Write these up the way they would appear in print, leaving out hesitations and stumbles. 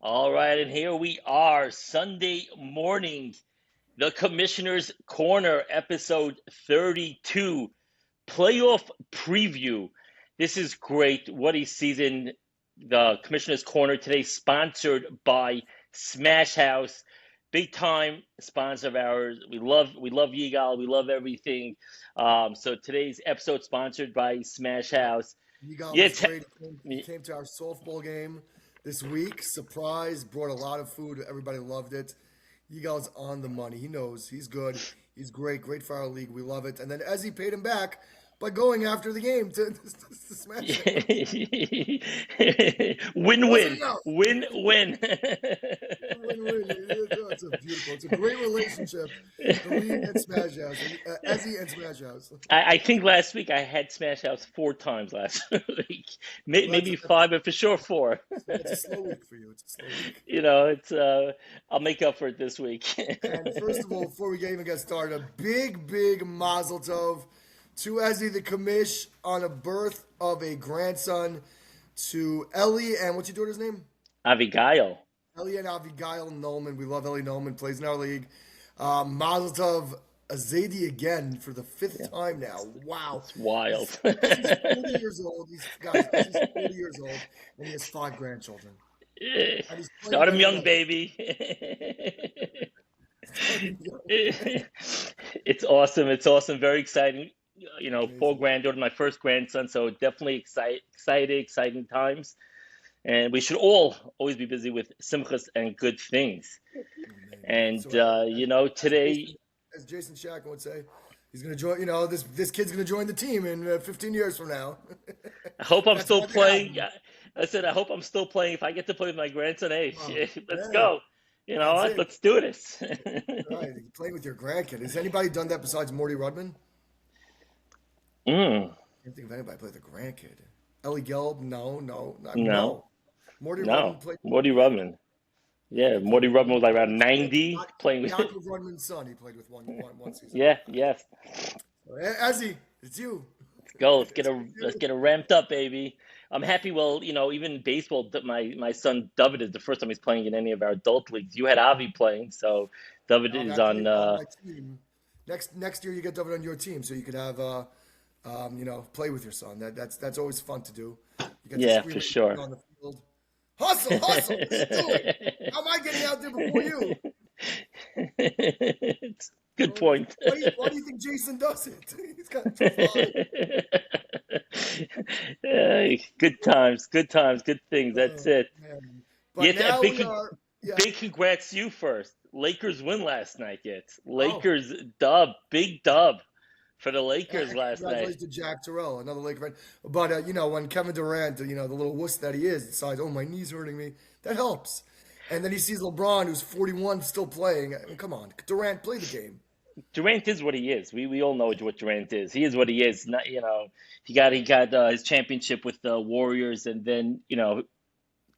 All right, and here we are, Sunday morning, the Commissioner's Corner, episode 32, playoff preview. This is great. What a season. The Commissioner's Corner today, sponsored by Smash House. Big time sponsor of ours. We love Yigal. We love everything. So today's episode sponsored by Smash Yeah. House. Yigal Yeah, was great. He came to our softball game this week. Surprise, brought a lot of food. Everybody loved it. Yigal's on the money. He knows. He's good. He's great. Great for our league. We love it. And then Ezzy paid him back by going after the game to smash it. Wasn't Win-win. enough. Win-win. Win-win. It's a great relationship. The league and Smash House. Ezzy and Smash House. I think last week I had Smash House 4 times last week. Well, Maybe five, but for sure four. it's a slow week for you. It's a slow week. It's I'll make up for it this week. And first of all, before we even get started, a big mazel tov to Ezzy the commish on a birth of a grandson, to Ellie and what's your daughter's name? Abigail. Ellie and Abigail Nolman. We love Ellie Nolman, plays in our league. Mazel tov Azadi again for the fifth time now. Wow. It's wild. He's 40 years old. He's 40 years old, and he has 5 grandchildren. And he's playing Start him better young, than baby. ever. It's awesome. It's awesome. Very exciting. Amazing. 4 granddaughter, my first grandson. So definitely exciting times. And we should all always be busy with simchas and good things. Amen. And So, today, as Jason Shack would say, he's going to join. This kid's going to join the team in 15 years from now. I hope I'm That's still not gonna playing. happen. I said I hope I'm still playing. If I get to play with my grandson, hey, Oh, let's yeah, go. You know that's what? it. Let's do this. Right, playing with your grandkid. Has anybody done that besides Morty Rudman? Mm, I can't think of anybody played with a grandkid. Ellie Gelb? No. no, No. Morty no. Rudman played with Morty one grandkid. Rubman. He Yeah, played Morty with Rubman one. was like around Yeah, 90 playing with. Yaakov Rudman's son. He played with one season. Yeah, yes. Ezzy, it's you. Let's go. Let's get It's a let's you. get a ramped up, baby. I'm happy. Well, even in baseball, my son David is the first time he's playing in any of our adult leagues. You had Avi playing, so David I'm is actually on. on my team. Next year you get David on your team, so you could have play with your son. That's always fun to do. You get to Yeah, scream for at your kid sure. on the field. Hustle, what are you doing? How am I getting out there before you? It's good Oh, point. why do you think Jason does it? He's got 2-5. Good times, good things. That's Oh it. man! Yeah, But now we are. Yeah. big congrats to you first. Lakers win last night. Yet Oh, Lakers dub, big dub for the and Lakers last night. congratulations to Jack Terrell, another Laker fan. But when Kevin Durant, the little wuss that he is, decides, "Oh, my knee's hurting me," that helps. And then he sees LeBron, who's 41, still playing. I mean, come on, Durant, play the game. Durant is what he is. We all know what Durant is. He is what he is. Not he got his championship with the Warriors, and then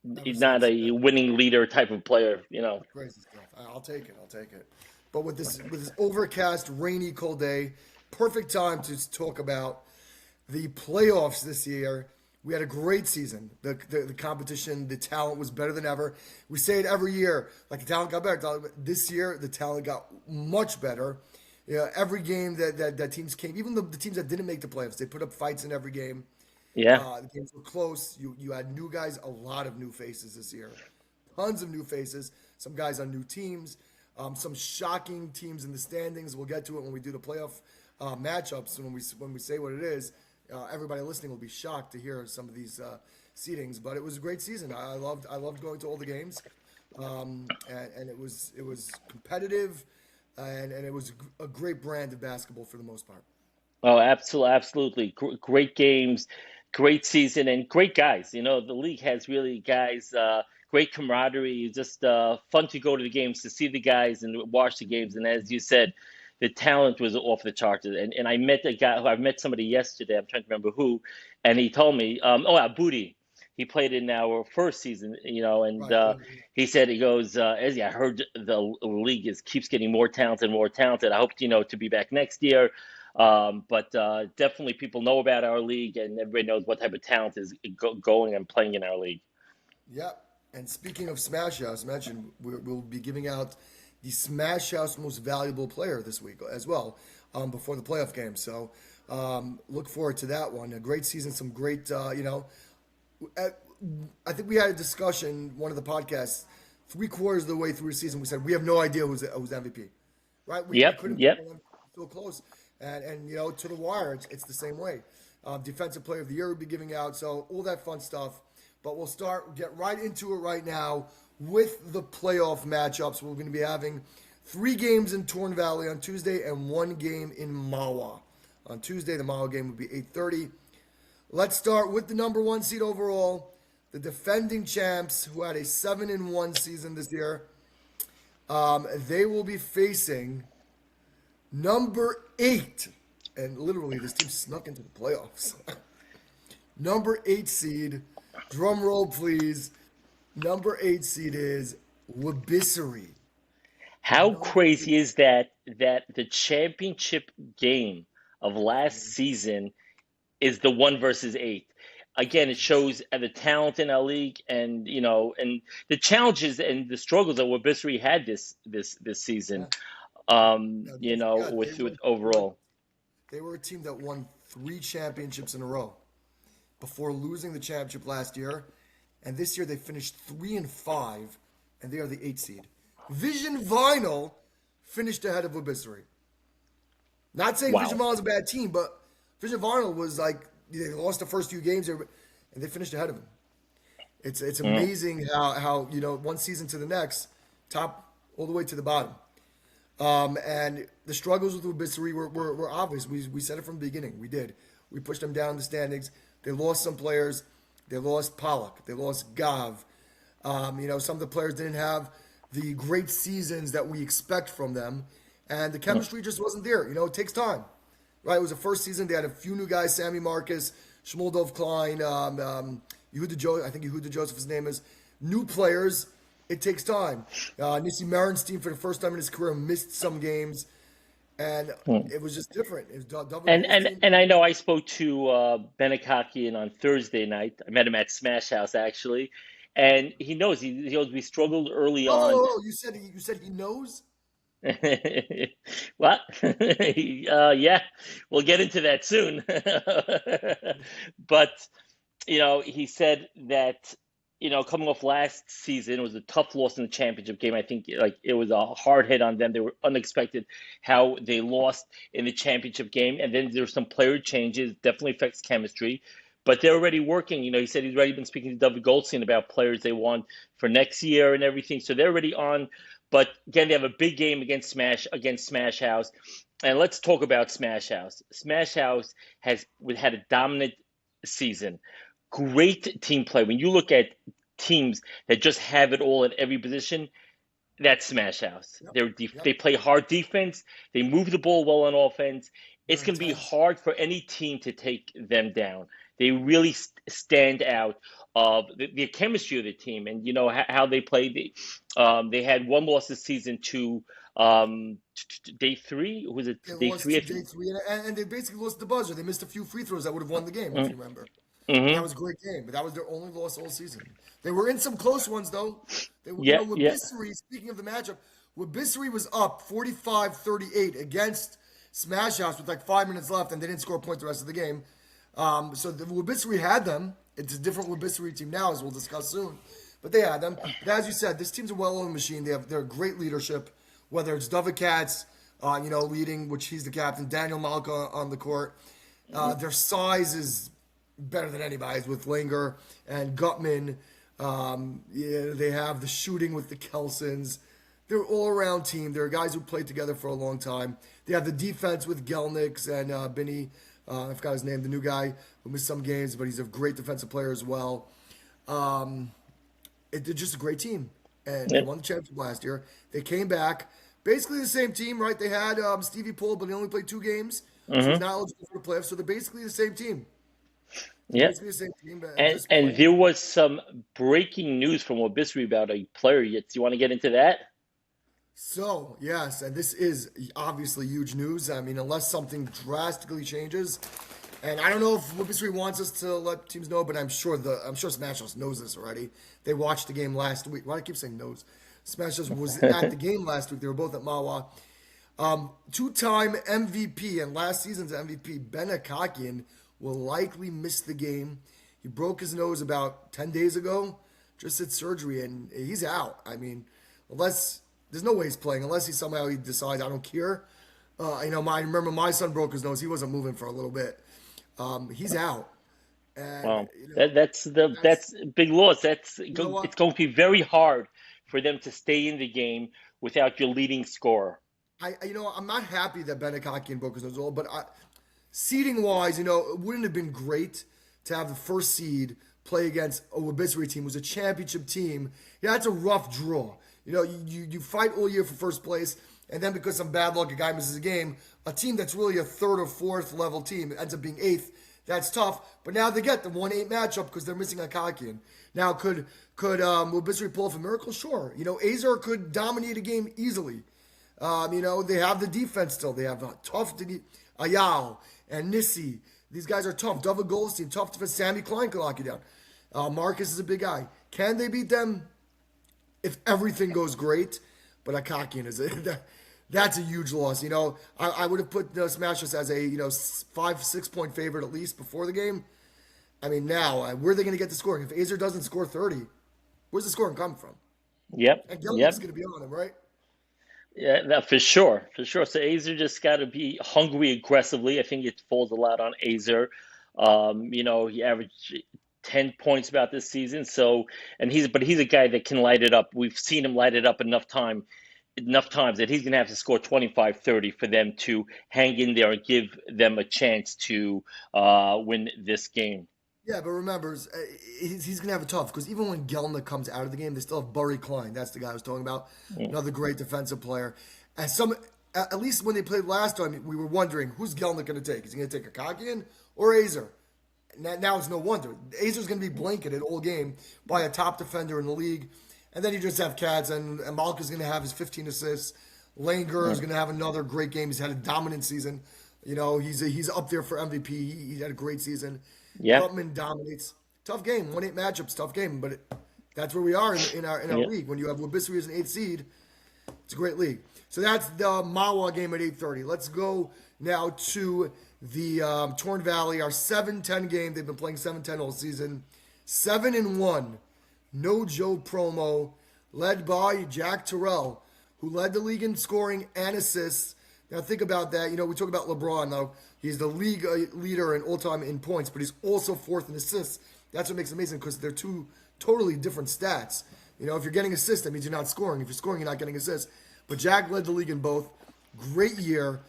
Ever he's not since, yeah. a winning leader type of player. Crazy stuff. I'll take it. I'll take it. But with this overcast, rainy, cold day, perfect time to talk about the playoffs this year. We had a great season. The competition, the talent was better than ever. We say it every year, like the talent got better. This year, the talent got much better. Yeah, every game that teams came, even the teams that didn't make the playoffs, they put up fights in every game. Yeah, The games were close. You had new guys, a lot of new faces this year, tons of new faces. Some guys on new teams, some shocking teams in the standings. We'll get to it when we do the playoff matchups. And when we say what it is, everybody listening will be shocked to hear some of these seedings. But it was a great season. I loved going to all the games, and it was competitive, and it was a great brand of basketball for the most part. oh, absolutely. Great games, great season, and great guys. The league has really guys, great camaraderie. Just fun to go to the games, to see the guys and watch the games. And as you said, the talent was off the charts. And I met a guy who I met somebody yesterday. I'm trying to remember who, and he told me, Booty. He played in our first season, and Right. he goes, Ezzy, I heard the league keeps getting more talented and more talented. I hope, to be back next year. But definitely people know about our league and everybody knows what type of talent is going and playing in our league. Yep. And speaking of Smash House, mentioned we'll be giving out the Smash House Most Valuable Player this week as well, before the playoff game. So look forward to that one. A great season, some great, I think we had a discussion, one of the podcasts, 3/4 of the way through the season. We said we have no idea who's MVP, right? We Yep, couldn't yep. so close, and to the wire, it's the same way. Defensive Player of the Year will be giving out, so all that fun stuff. But we'll get right into it right now with the playoff matchups. We're going to be having 3 games in Torn Valley on Tuesday and 1 game in Mawa. On Tuesday, the Mawa game will be 8:30. Let's start with the number 1 seed overall, the defending champs who had a 7-1 season this year. They will be facing number 8, and literally this team snuck into the playoffs. Number 8 seed, drum roll please. Number 8 seed is Wabissery. How crazy is that the championship game of last season is the 1 versus 8? Again, it shows the talent in our league, and and the challenges and the struggles that Wabissery had this season. Now, don't forget, With overall. they were a team that won 3 championships in a row before losing the championship last year. And this year they finished 3-5, and they are the 8 seed. Vision Vinyl finished ahead of Wabissery. Not saying Wow. Vision Vinyl is a bad team, but Vision Vinyl was like, they lost the first few games there, and they finished ahead of them. It's amazing how one season to the next, top all the way to the bottom. And the struggles with Wabissery were obvious. We said it from the beginning. We did. We pushed them down the standings. They lost some players. They lost Pollock. They lost Gav. Some of the players didn't have the great seasons that we expect from them. And the chemistry just wasn't there. It takes time. Right? It was the first season. They had a few new guys, Sammy Marcus, Shmuldov Klein, Yehuda Joseph, I think Yehuda Joseph, his name is. New players. It takes time. Nissi Marin's team, for the first time in his career, missed some games. And it was just different. It was double And I know I spoke to Benikakian on Thursday night. I met him at Smash House actually, and he knows we struggled early on. Oh, you said he knows? What? Yeah, we'll get into that soon. But he said that coming off last season, it was a tough loss in the championship game. I think it was a hard hit on them. They were unexpected how they lost in the championship game, and then there's some player changes. Definitely affects chemistry, but they're already working. He said he's already been speaking to David Goldstein about players they want for next year and everything. So they're already on. But again, they have a big game against Smash House, and let's talk about Smash House. Smash House had a dominant season. Great team play. When you look at teams that just have it all at every position, that's Smash House. Yep. They play hard defense. They move the ball well on offense. It's going to be hard for any team to take them down. They really stand out of the chemistry of the team, and how they play. They had 1 loss this season to day 3. Was it They day lost 3? to day 3, and they basically lost the buzzer. They missed a few free throws that would have won the game, if you remember. Mm-hmm. That was a great game, but that was their only loss all season. They were in some close ones, though. Wabissery, speaking of the matchup, Wabissery was up 45-38 against Smash House with 5 minutes left, and they didn't score a point the rest of the game. So the Wabissery had them. It's a different Wabissery team now, as we'll discuss soon. But they had them. But as you said, this team's a well-oiled machine. They're great leadership, whether it's David Katz, leading, which he's the captain, Daniel Malka on the court. Their size is better than anybody's with Langer and Gutman. They have the shooting with the Kelsons. They're an all-around team. They're guys who played together for a long time. They have the defense with Gelniks and Benny. I forgot his name, the new guy who missed some games, but he's a great defensive player as well. They're just a great team. And they won the championship last year. They came back. Basically the same team, right? They had Stevie Poole, but he only played 2 games. So he's not eligible for the playoffs. So they're basically the same team. Yeah. Basically the same team. And there was some breaking news from Wabissery about a player. Do you want to get into that? So, yes, and this is obviously huge news. I mean, unless something drastically changes, And I don't know if Lucas Reed wants us to let teams know, but I'm sure Smash House knows this already. They watched the game last week. Why do I keep saying knows? Smash House was at the game last week. They were both at Mawa. Two-time MVP and last season's MVP, Ben Akakian, will likely miss the game. He broke his nose about 10 days ago, just had surgery, and he's out. I mean, unless there's no way he's playing, unless he decides, I don't care. I remember my son broke his nose. He wasn't moving for a little bit. He's out. And, Well, that's big loss. what? It's going to be very hard for them to stay in the game without your leading scorer. I'm not happy that Ben Akakian broke his nose, but seeding wise, it wouldn't have been great to have the first seed play against a Wabissery team who's a championship team. Yeah, that's a rough draw. You fight all year for first place, and then because some bad luck, a guy misses a game, a team that's really a third or fourth level team ends up being eighth. That's tough. But now they get the 1-8 matchup because they're missing Akakian. Now, could Wabissery pull off a miracle? Sure. Azar could dominate a game easily. They have the defense still. They have tough Ayal and Nissi. These guys are tough. David Goldstein, tough defense. Sammy Klein can lock you down. Marcus is a big guy. Can they beat them? If everything goes great, but Akakian that's a huge loss. I would have put the Smashers as a 5-6 point favorite at least before the game. I mean, now where are they going to get the scoring? If Azar doesn't score 30, where's the scoring come from? Yep, And yep. Gilligan's going to be on him, right? Yeah, no, for sure, for sure. So Azer just got to be hungry aggressively. I think it falls a lot on Azer. He averaged 10 points about this season. So, but he's a guy that can light it up. We've seen him light it up enough times that he's going to have to score 25, 30 for them to hang in there and give them a chance to win this game. Yeah, but remember, he's going to have it tough because even when Gelna comes out of the game, they still have Burry Klein. That's the guy I was talking about. Mm. Another great defensive player. And at least when they played last time, we were wondering who's Gelna going to take? Is he going to take Akakian or Azar? Now it's no wonder. Azar's going to be blanketed all game by a top defender in the league. And then you just have Katz, and Malka's going to have his 15 assists. Langer is going to have another great game. He's had a dominant season. He's up there for MVP. He had a great season. Yeah. Gutman dominates. Tough game. 1-8 matchups, tough game. But that's where we are in our Yeah. league. When you have Wabissery as an 8th seed, it's a great league. So that's the Mawa game at 8:30. Let's go now to the Torn Valley, our 7-10 game. They've been playing 7-10 all season. 7-1. No Joe promo, led by Jack Terrell, who led the league in scoring and assists. Now think about that. We talk about LeBron, though. He's the league leader in all-time in points, but he's also fourth in assists. That's what makes it amazing because they're two totally different stats. If you're getting assists, that means you're not scoring. If you're scoring, you're not getting assists. But Jack led the league in both. Great year.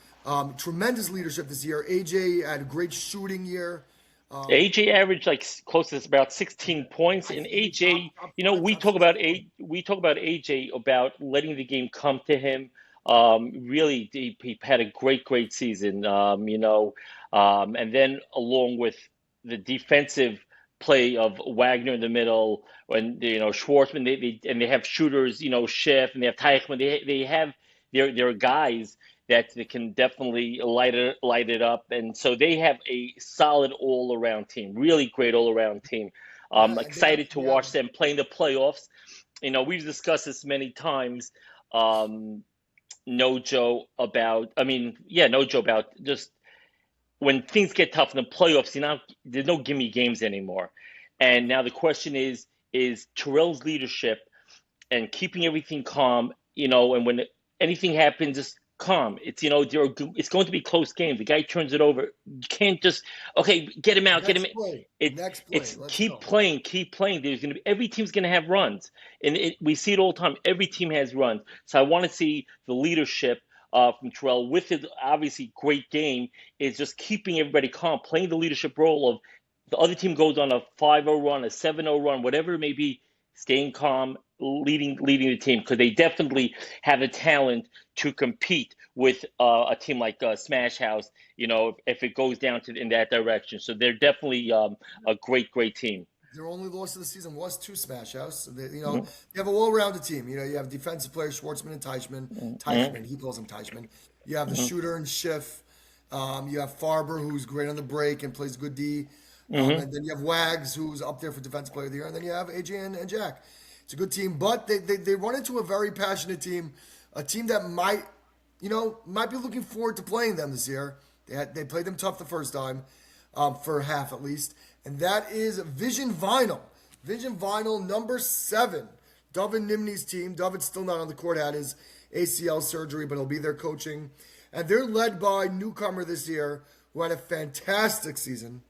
Tremendous leadership this year. AJ had a great shooting year. AJ averaged like close to about 16 points, I and think he top, AJ, top you know, five, top six. we talk about AJ about letting the game come to him. Really, he had a great season. And then along with the defensive play of Wagner in the middle, and Schwartzman, they have shooters, Schiff, and they have Teichmann. They have their guys that they can definitely light it up, and so they have a solid all around team, really great all around team. Yeah, and they Excited to actually have. watch them play in the playoffs. We've discussed this many times. Um, no Joe about, I mean, yeah, no Joe about just when things get tough in the playoffs, there's no gimme games anymore. And now the question is Terrell's leadership and keeping everything calm, and when anything happens, just calm. It's going to be close games. The guy turns it over. You can't just, okay, get him out, get him Next in. play. It, Next play. it's Let's keep go. playing, keep playing. Every team's going to have runs, and we see it all the time. Every team has runs. So I want to see the leadership from Terrell with his obviously great game is just keeping everybody calm, playing the leadership role of the other team goes on a 5-0 run, a 7-0 run, whatever it may be, staying calm, leading the team because they definitely have the talent to compete with a team like Smash House. If it goes down to in that direction, so they're definitely a great team. Their only loss of the season was to Smash House. So Mhm, they have a well-rounded team. You have defensive players Schwartzman and Teichmann. mhm, Teichmann, he calls him Teichmann. You have the mhm, shooter and Schiff. You have Farber, who's great on the break and plays good D. Hmm. And then you have Wags, who's up there for Defensive Player of the Year. And then you have AJ and Jack. It's a good team, but they run into a very passionate team, a team that might be looking forward to playing them this year. They played them tough the first time, for half at least, and that is Vision Vinyl. Vision Vinyl number 7. David Nimney's team. David's still not on the court, had his ACL surgery, but he'll be there coaching. And they're led by newcomer this year who had a fantastic season.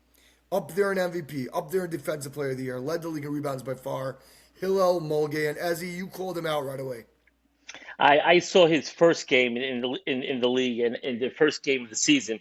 Up there in MVP, up there in Defensive Player of the Year, led the league in rebounds by far. Hillel Mulgay, and Ezzy, you called him out right away. I saw his first game in the league and in the first game of the season,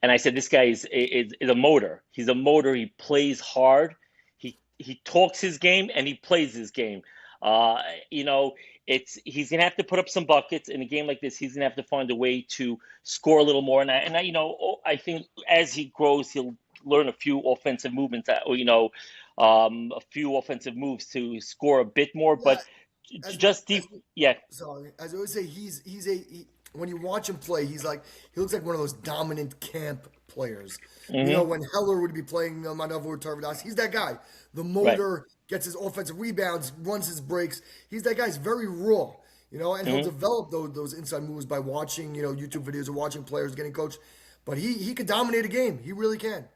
and I said this guy is a motor. He's a motor. He plays hard. He talks his game and he plays his game. Uh, you know, it's he's gonna have to put up some buckets in a game like this. He's gonna have to find a way to score a little more. I think as he grows, he'll learn a few offensive movements, a few offensive moves to score a bit more. Yeah, But as just as deep, yeah. sorry, as I always say, when you watch him play, he looks like one of those dominant camp players. Hmm. When Heller would be playing Manova or Tarvadas, he's that guy. The Right. motor gets his offensive rebounds, runs his breaks. He's that guy. He's very raw. And he'll Hmm. develop those inside moves by watching YouTube videos or watching players getting coached. But he could dominate a game. He really can.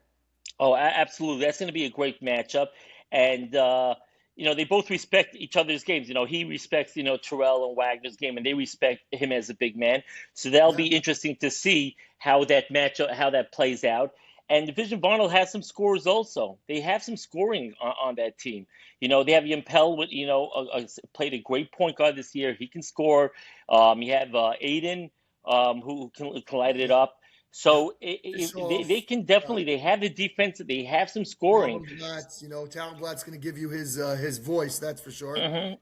Oh, absolutely. That's going to be a great matchup. And, they both respect each other's games. He respects, Terrell and Wagner's game, and they respect him as a big man. So that'll Yeah. be interesting to see how that matchup, how that plays out. And Division Barnell has some scores also. They have some scoring on that team. They have Yampel, played a great point guard this year. He can score. You have Aiden, who can light it up. Yep. So they Bischoff. can definitely they have the defense, they have some scoring. Talon Blatz, Talon Blatt's going to give you his voice, that's for sure. Hmm.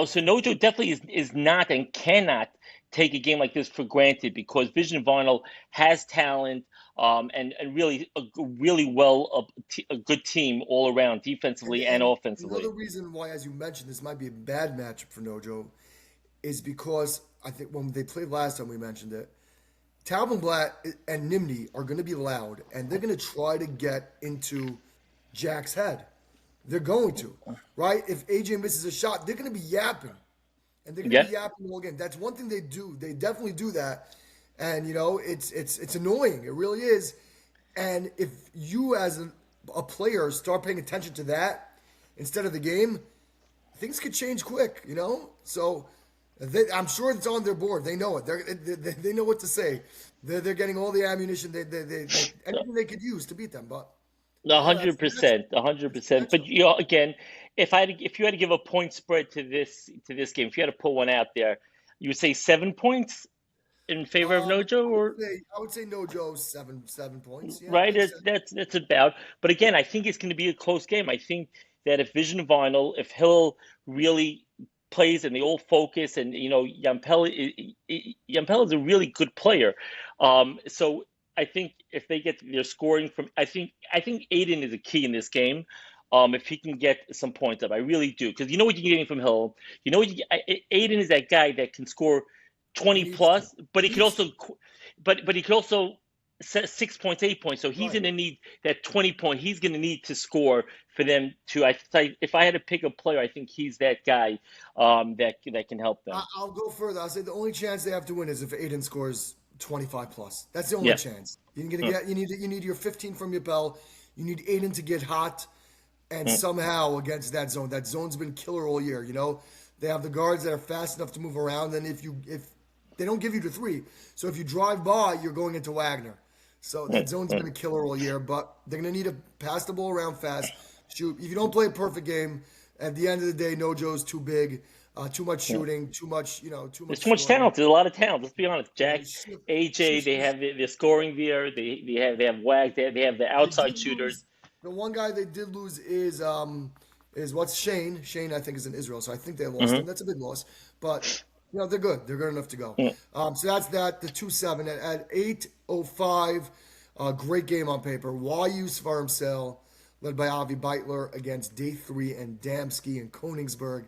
So Nojo definitely is not and cannot take a game like this for granted because Vision Vinyl has talent, and really a good team all around And defensively and and the other offensively. reason why, as you mentioned, this might be a bad matchup for Nojo is because I think when they played last time, we mentioned it. Talon Blatt and Nimni are going to be loud, and they're going to try to get into Jack's head. They're going to, right? If AJ misses a shot, they're going to be yapping, and they're going to Yeah. be yapping all game. That's one thing they do. They definitely do that, and it's annoying. It really is. And if you as a player start paying attention to that instead of the game, things could change quick. So I'm sure it's on their board. They know it. They know what to say. They're getting all the ammunition anything they could use to beat them. But A yeah, hundred that's the matchup. percent, a hundred That's the percent. But matchup. again, if you had to give a point spread to this game, if you had to pull one out there, you would say 7 points in favor of Nojo, or I would say no Joe 7 points. Yeah, right? makes That's sense. that's about. But again, I think it's going to be a close game. I think that if Vision Vinyl, if Hill really plays and they all focus, and Yampel is a really good player. So I think if they get their scoring from, I think Aiden is a key in this game. If he can get some points up, I really do, because you know what you're getting from Hill. Aiden is that guy that can score He 20 needs to. plus, but he He could needs to. also, but he could also set 6 points, 8 points. So he's Right. going to need that 20 point. He's going to need to score for them to. If I had to pick a player, I think he's that guy, that can help them. I'll go further. I'll say the only chance they have to win is if Aiden scores 25 plus. That's the only Yeah. chance. You're gonna Mm, get. You need your 15 from your bell. You need Aiden to get hot, and mm, somehow against that zone. That zone's been killer all year. They have the guards that are fast enough to move around. And if they don't give you the three, so if you drive by, you're going into Wagner. So that mm, zone's been mm. a killer all year. But they're gonna need to pass the ball around fast. Shoot. If you don't play a perfect game, at the end of the day, no Joe's too big. Too much Mm. shooting, too There's much too much scoring. talent. There's a lot of talent. Let's be honest. Yeah, Jack, AJ, they have their scoring there. They have Wag. They have the they did outside lose. shooters. The one guy they did lose is what's Shane. Shane, I think, is in Israel, so I think they lost him. Hmm. That's a big loss, but they're good. They're good enough to go. Mm. So that's that. The 2-7 at 8:05. Great game on paper. YU's farm sale, led by Avi Beitler against Day 3 and Damsky and Koenigsberg,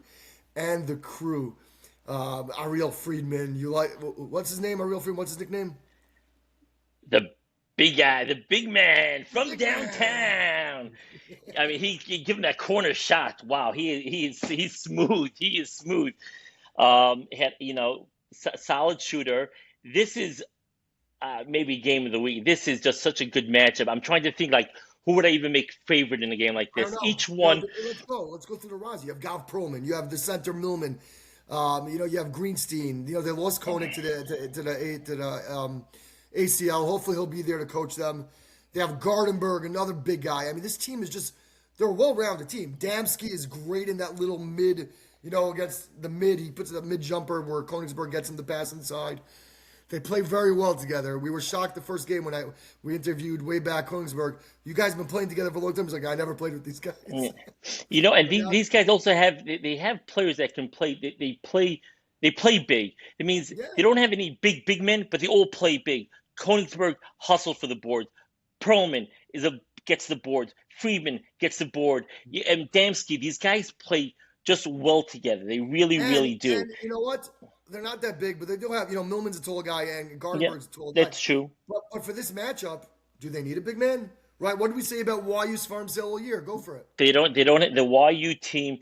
and the crew. Ariel Friedman. You like what's his name? Ariel Friedman. What's his nickname? The Big guy, the big man The from big man. downtown. I mean, he give him that corner shot. Wow, he's smooth. He is smooth. Had solid shooter. This is maybe game of the week. This is just such a good matchup. I'm trying to think like who would I even make favorite in a game like I don't this? know. Each one, Let's go. Let's go through the rise. You have Gav Perlman. You have the center Millman. You have Greenstein. They lost Koenig to the ACL. Hopefully he'll be there to coach them. They have Gardenberg, another big guy. I mean, this team is just they're a well-rounded team. Damsky is great in that little mid, against the mid. He puts a mid jumper where Konigsberg gets him to pass inside. They play very well together. We were shocked the first game when we interviewed way back Koenigsberg. You guys have been playing together for a long time. He's like, I never played with these guys. yeah. And these guys also have they have players that can play. They play big. It means Yeah. they don't have any big men, but they all play big. Konigsberg hustle for the board. Perlman gets the board. Friedman gets the board. And Damsky. These guys play just well together. They really, And really do. you know what? They're not that big, but they do have, Millman's a tall guy and Yeah, Gardenberg's a tall guy. that's true. But for this matchup, do they need a big man? Right? What did we say about YU's farm sale all year? Go for it. They don't. The YU team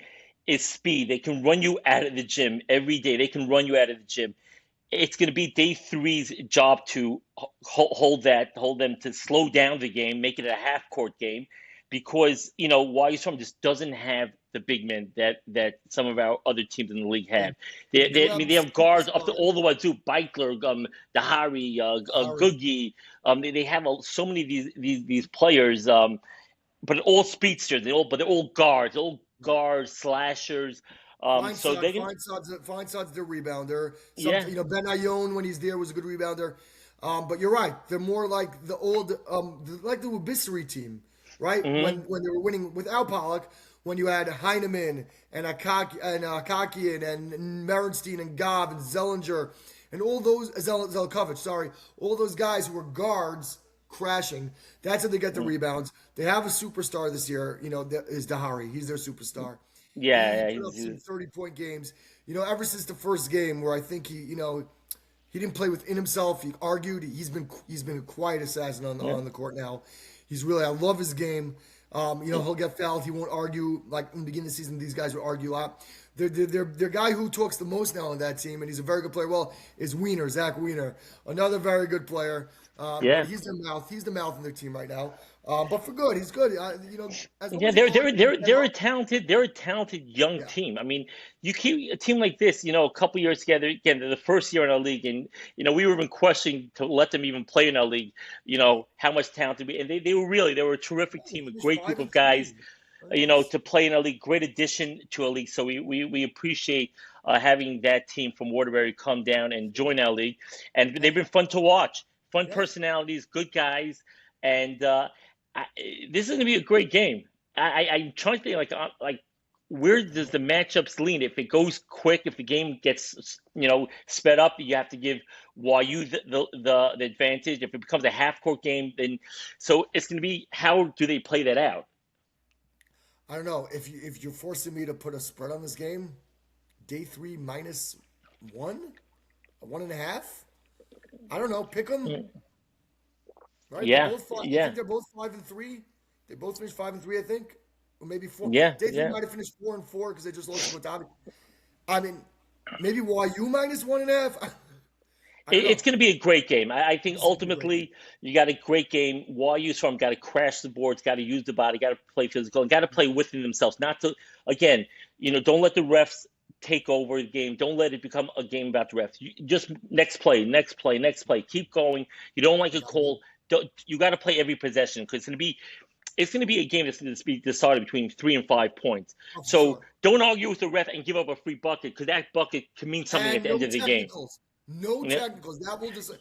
is speed. They can run you out of the gym every day. They can run you out of the gym. It's going to be day three's job to hold them to slow down the game, make it a half court game, because YU Storm just doesn't have the big men that some of our other teams in the league Yeah. have. They do I have mean, a they have guards up to superstar. all the way to Beitler, Dahari, Sorry. Googie. They have so many of these players, but all speedsters. They're all guards, slashers. So they can, Feinsod's their rebounder. yeah. Ben Ione when he's there was a good rebounder. But you're right. They're more like the old, like the Ubissery team, right? Hmm. When they were winning without Pollock, when you had Heineman and Akakian and Merenstein and Gob and Zellinger and all those Zelkovich, sorry, all those guys who were guards crashing. That's how they get the rebounds. They have a superstar this year. That is Dahari. He's their superstar. He Yeah, put up some 30-point games. Ever since the first game where I think he didn't play within himself. He argued. He's been a quiet assassin on the court now. I love his game. He'll get fouled. He won't argue like in the beginning of the season. These guys would argue a lot. The guy who talks the most now on that team, and he's a very good player. Well, is Zach Wiener, another very good player. But yeah. he's their mouth. He's the mouth in their team right now. But for good, he's good. As long Yeah, as he argues, they're a talented young yeah, team. I mean, you keep a team like this, a couple years together. Again, they're the first year in our league, and we were even questioning to let them even play in our league. How much talent to be, and they were a terrific he team, a finished great five group and of guys. three. Nice. To play in our league, great addition to our league. So we appreciate having that team from Waterbury come down and join our league, and they've been fun to watch. Fun Yeah. personalities, good guys, and I, this is going to be a great game. I'm trying to think like where does the matchups lean? If it goes quick, if the game gets sped up, you have to give YU the advantage. If it becomes a half court game, then so it's going to be how do they play that out? I don't know if you're forcing me to put a spread on this game. Day three minus one, 1.5. I don't know. Pick them. Mm. Right? They're Yeah, both five. I yeah, think they're both 5-3. They both finished 5-3. I think, or maybe four. yeah, Day three yeah. might have finished 4-4 because they just lost to Watabi. I mean, maybe YU minus 1.5. I don't It's know. going to be a great game. I think This is gonna be a great game. ultimately you got a great game. YU's from got to crash the boards, got to use the body, got to play physical, and got to play within themselves. Not to again, don't let the refs take over the game. Don't let it become a game about the refs. Just next play, next play, next play. Keep going. You don't like a Exactly. call. You got to play every possession because it's going to be a game that's going to be decided between 3 and 5 points. Oh, for So sure. don't argue with the ref and give up a free bucket because that bucket can mean something at And the no end of the game. technicals. No Yeah. technicals. That will just.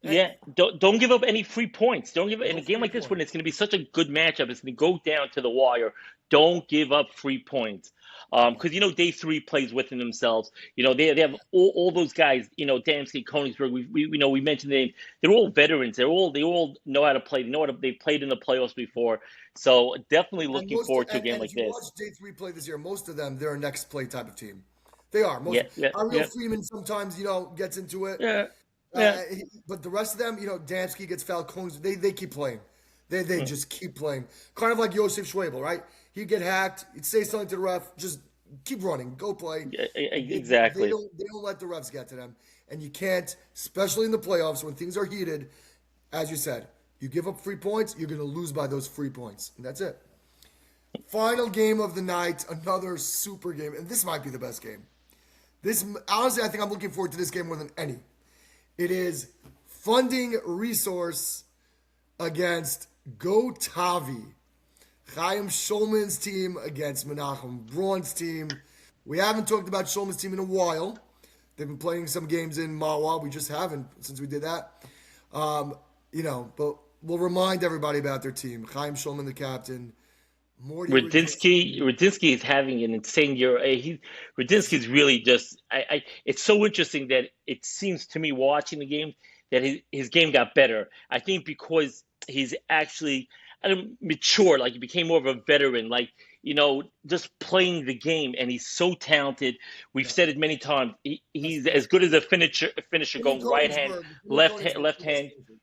And Yeah, don't give up any free points. Don't give in no a game free like this when points. it's going to be such a good matchup. It's going to go down to the wire. Don't give up free points, Yeah. because day three plays within themselves. They have all those guys. Damsky, Konigsberg. We mentioned they're all veterans. They all know how to play. They played in the playoffs before. So definitely And looking most forward to a game and if like you this. watch day three play this year, most of them they're a next play type of team. They are most. Yeah, yeah, Ariel yeah, Freeman sometimes gets into it. yeah. Yeah. But the rest of them, Damsky gets fouled, Combs, they keep playing. They Mm. just keep playing. Kind of like Josef Schwebel, right? He'd get hacked, he'd say something to the ref, just keep running, go play. Exactly. They don't let the refs get to them. And you can't, especially in the playoffs when things are heated, as you said, you give up free points, you're going to lose by those free points. And that's it. Final game of the night, another super game. And this might be the best game. This, honestly, I think I'm looking forward to this game more than any. It is funding resource against Go Tavi. Chaim Shulman's team against Menachem Braun's team. We haven't talked about Shulman's team in a while. They've been playing some games in Mawa. We just haven't since we did that. But we'll remind everybody about their team. Chaim Shulman, the captain. Morty Radinsky, Radinsky. Radinsky is having an insane year. Radinsky is really just. It's so interesting that it seems to me watching the game that his game got better. I think because he's actually mature, like he became more of a veteran, like just playing the game, and he's so talented. We've Yeah. said it many times. Best He's as finisher. good as a finisher Jimmy going right hand, Konigsberg. Jimmy Konigsberg's left the best hand. finisher.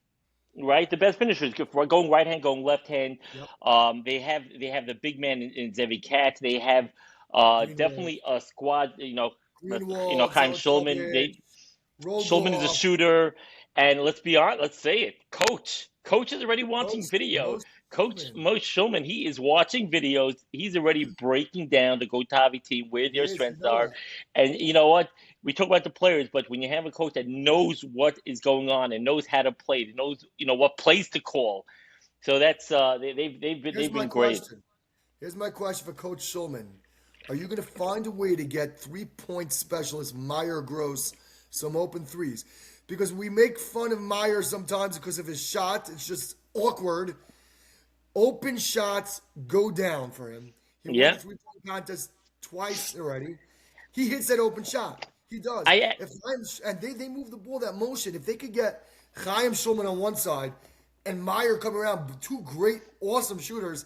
Right, the best finishers going right hand, going left hand. Yep. They have the big man in Zevi Katz. They have Greenwald. definitely a squad. Greenwald, Chaim Shulman. Zelikovic, Shulman is a Rogoff, shooter, and let's be honest. Let's say it. Coach is already watching video. Most Coach Shulman. Mo Shulman, he is watching videos. He's already breaking down the Gotavi team where He their is. You strengths know are, that. and you know what? We talk about the players, but when you have a coach that knows what is going on and knows how to play, that knows what plays to call, so that's Here's they've my been great. question. Here's my question for Coach Schulman. Are you going to find a way to get 3-point specialist Meyer Gross some open threes? Because we make fun of Meyer sometimes because of his shot. It's just awkward. Open shots go down for him. He won the Yeah, 3-point contest twice already. He hits that open shot. He does. I If and they move the ball that motion. If they could get Chaim Shulman on one side and Meyer come around, two great, awesome shooters,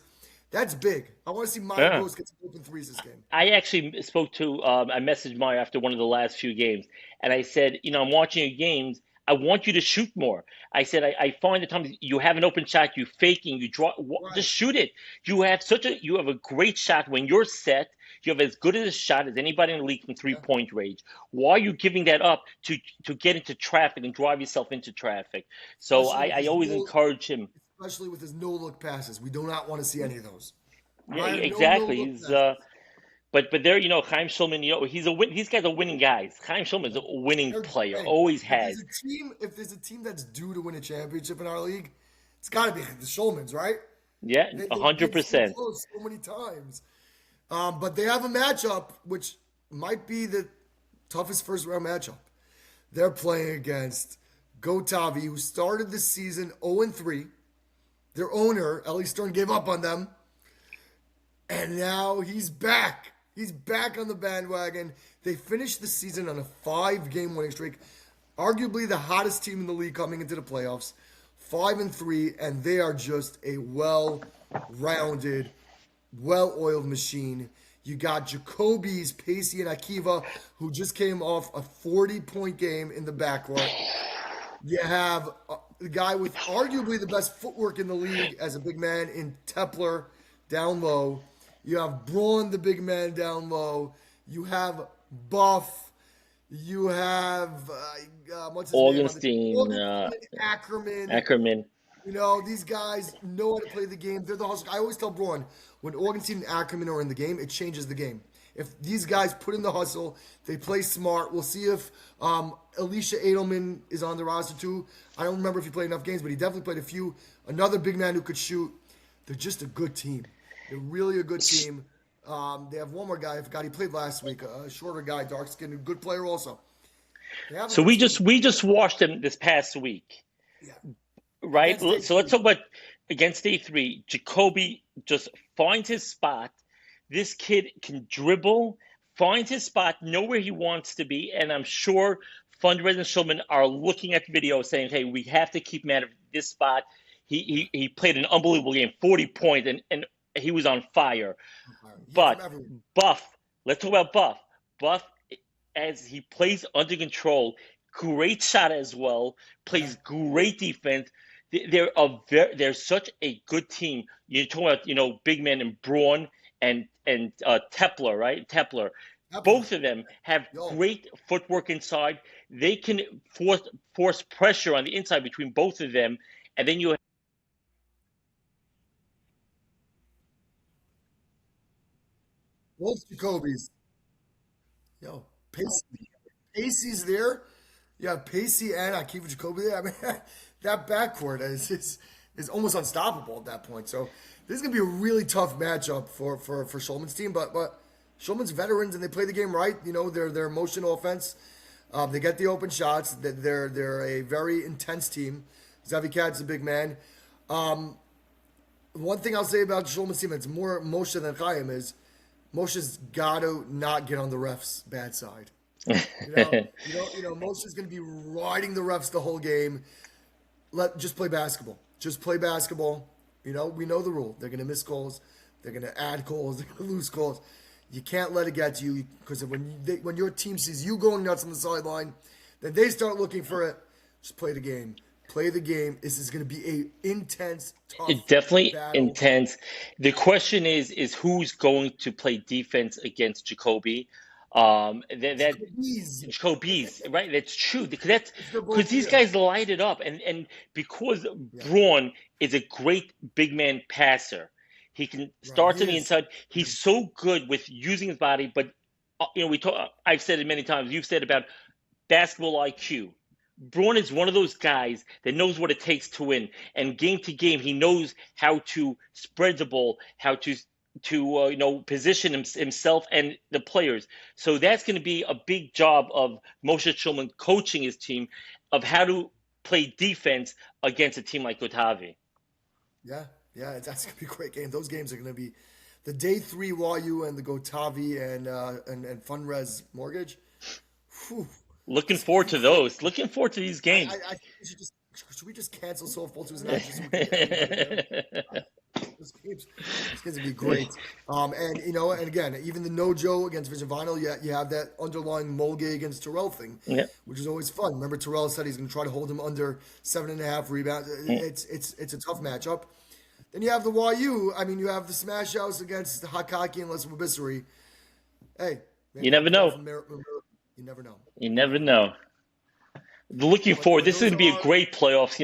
that's big. I want to see Meyer yeah. Gross get some open threes this game. I actually spoke to, I messaged Meyer after one of the last few games, and I said, I'm watching your games. I want you to shoot more. I said, I find the times you have an open shot, you faking, you draw, Right. just shoot it. You have a great shot when you're set. You have as good as a shot as anybody in the league from three Yeah. point range. Why are you giving that up to get into traffic and drive yourself into traffic? So Especially with I his always no, encourage him. especially with his no look passes. We do not want to see any of those. Yeah, Meyer, no exactly. look He's passes. But there, Chaim Shulman, these guys are winning guys. Chaim Shulman is a winning player, Hey, always has. if there's a team that's due to win a championship in our league, it's got to be the Schulmans, right? Yeah, They've been so 100%. close so many times. But they have a matchup which might be the toughest first round matchup. They're playing against Gotavi, who started the season 0-3. Their owner, Ellie Stern, gave up on them. And now he's back. He's back on the bandwagon. They finished the season on a 5-game winning streak. Arguably the hottest team in the league coming into the playoffs. 5-3, and they are just a well-rounded, well-oiled machine. You got Jacoby's, Pacey, and Akiva, who just came off a 40-point game in the backcourt. You have the guy with arguably the best footwork in the league as a big man in Tepler down low. You have Braun, the big man down low. You have Buff. You have what's his name on the team? Augenstein, Augenstein, Ackerman. Ackerman. These guys know how to play the game. They're the hustle. I always tell Braun, when Augenstein and Ackerman are in the game, it changes the game. If these guys put in the hustle, they play smart. We'll see if Elisha Edelman is on the roster too. I don't remember if he played enough games, but he definitely played a few. Another big man who could shoot. They're just a good team. They're really a good team. They have one more guy. I forgot he played last week. A shorter guy, dark skinned, good player also. They have a So good team. we just watched them this past week, Yeah. right? Against So let's A3. talk about against A3. Jacoby just finds his spot. This kid can dribble, finds his spot, know where he wants to be, and I'm sure Fundraise and Shulman are looking at the video saying, "Hey, we have to keep him out of this spot." He played an unbelievable game, 40 points, and he was on fire. He's from But everywhere. Buff, let's talk about Buff. Buff, as he plays under control, great shot as well, Yeah, plays great defense. They're such a good team. You're talking about big men and Braun and Tepler, right? Tepler. Epler. Both of them have Yo, great footwork inside. They can force pressure on the inside between both of them, and then you both Jacobys. Yo, Pacey's there. Yeah, Pacey and Akiva Jacoby there. I mean, that backcourt is almost unstoppable at that point. So this is gonna be a really tough matchup for Schulman's team. But Schulman's veterans and they play the game right. You know, they're motion offense. They get the open shots. They're a very intense team. Xavi Cad's a big man. One thing I'll say about Schulman's team that's more Moshe than Chaim is Moshe's got to not get on the refs' bad side. Moshe's going to be riding the refs the whole game. Just play basketball. Just play basketball. We know the rule. They're going to miss calls. They're going to add calls. They're going to lose calls. You can't let it get to you because when your team sees you going nuts on the sideline, then they start looking for it. Just play the game. Play the game. This is going to be a intense, tough It definitely battle. intense. The question is who's going to play defense against Jacoby? That Jacoby's. Jacoby's right. That's true It's their because both these here. guys light it up, and because Yeah. Braun is a great big man passer, he can Right. start He on the is. inside. He's so good with using his body, but we talk. I've said it many times. You've said about basketball IQ. Braun is one of those guys that knows what it takes to win, and game to game, he knows how to spread the ball, how to position himself and the players. So that's going to be a big job of Moshe Shulman coaching his team of how to play defense against a team like Otavi. Yeah. Yeah. That's gonna be a great game. Those games are gonna be the day three YU and the Gotavi and Funres Mortgage. Whew. Looking It's gonna forward be to great. those. Looking forward to these games. I think should we just cancel softball Tuesday night just so we can get everybody there? This game's gonna be great. And again, even the no Joe against Vision Vinyl, you have that underlying Mulgay against Terrell thing, Yeah. which is always fun. Remember, Terrell said he's gonna try to hold him under 7.5 rebounds. It's a tough matchup. Then you have the YU. I mean, you have the Smash House against Hakaki and Les Wabissery. Hey, You maybe a never player know. from you never know. You never know. Looking forward. But This is those going to be a are. great playoffs.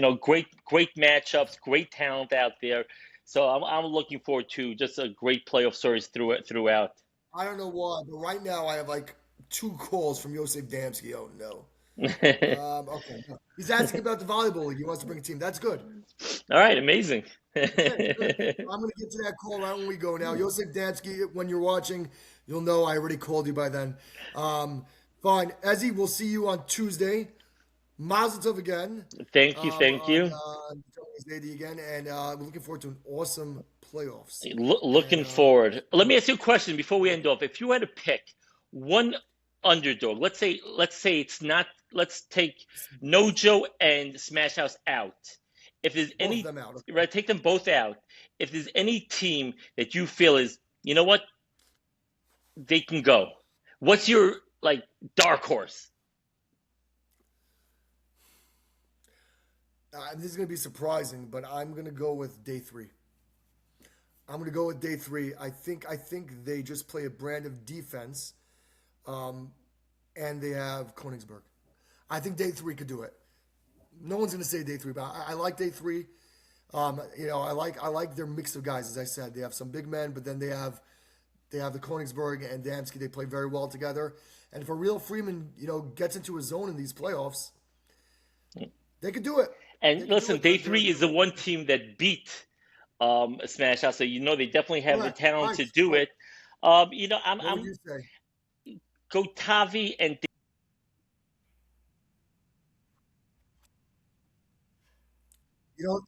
Great matchups, great talent out there. So I'm looking forward to just a great playoff series throughout. I don't know why, but right now I have like two calls from Josef Damsky. Oh no. Okay. No. He's asking about the volleyball league. He wants to bring a team. That's good. All right, amazing. Okay, good. I'm going to get to that call right when we go now. Josef Damsky, when you're watching, you'll know I already called you by then. Fine. Ezzy, we'll see you on Tuesday. Mazel tov again. Thank you, thank On you. Tony's Lady again, and we're looking forward to an awesome playoffs. And Looking forward. Let me ask you a question before we end off. If you had to pick one underdog, let's say it's not. Let's take Nojo and Smash House out. If there's both of any, them out. Okay. right, take them both out. If there's any team that you feel is, you know what, they can go. What's your like dark horse? This is going to be surprising, but I'm going to go with day three. I'm going to go with day three. I think they just play a brand of defense, um, and they have Konigsberg. I think day three could do it. No one's going to say day three, but I like day three. I like their mix of guys. As I said, they have some big men, but then they have the Konigsberg and Damsky. They play very well together. And if a real Freeman, gets into a zone in these playoffs, they could do it. And They could do listen, it. day three is the one team that beat Smash House, so they definitely have the Correct. talent Right. to do Right. it. I'm What would I'm you say? go Tavi and You don't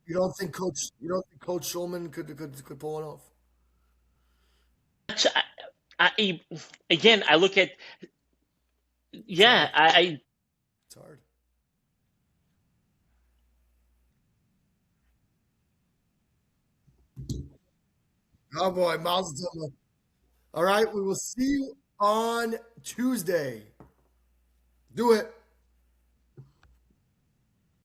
you don't think Coach Schulman could pull it off? I again I look at It's yeah hard. I It's hard. Oh boy, Mazel Tov. All right, we will see you on Tuesday. Do it.